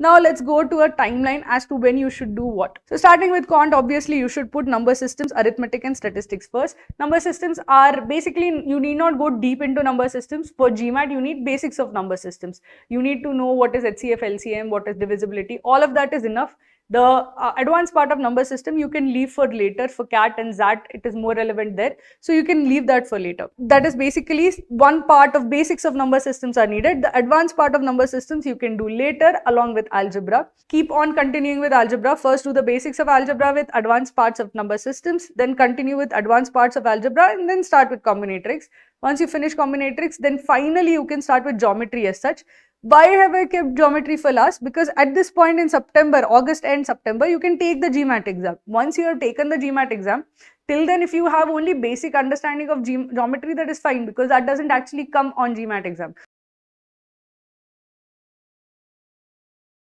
Now let's go to a timeline as to when you should do what. So starting with quant, obviously you should put number systems, arithmetic and statistics first. Number systems are basically, you need not go deep into number systems. For GMAT, you need basics of number systems. You need to know what is HCF, LCM, what is divisibility. All of that is enough. The advanced part of number system you can leave for later. For CAT and XAT, it is more relevant there. So you can leave that for later. That is basically one part of basics of number systems are needed. The advanced part of number systems you can do later along with algebra. Keep on continuing with algebra. First do the basics of algebra with advanced parts of number systems, then continue with advanced parts of algebra, and then start with combinatorics. Once you finish combinatorics, then finally you can start with geometry as such. Why have I kept geometry for last? Because at this point in September, August and September, you can take the GMAT exam. Once you have taken the GMAT exam, till then if you have only basic understanding of geometry, that is fine, because that doesn't actually come on GMAT exam.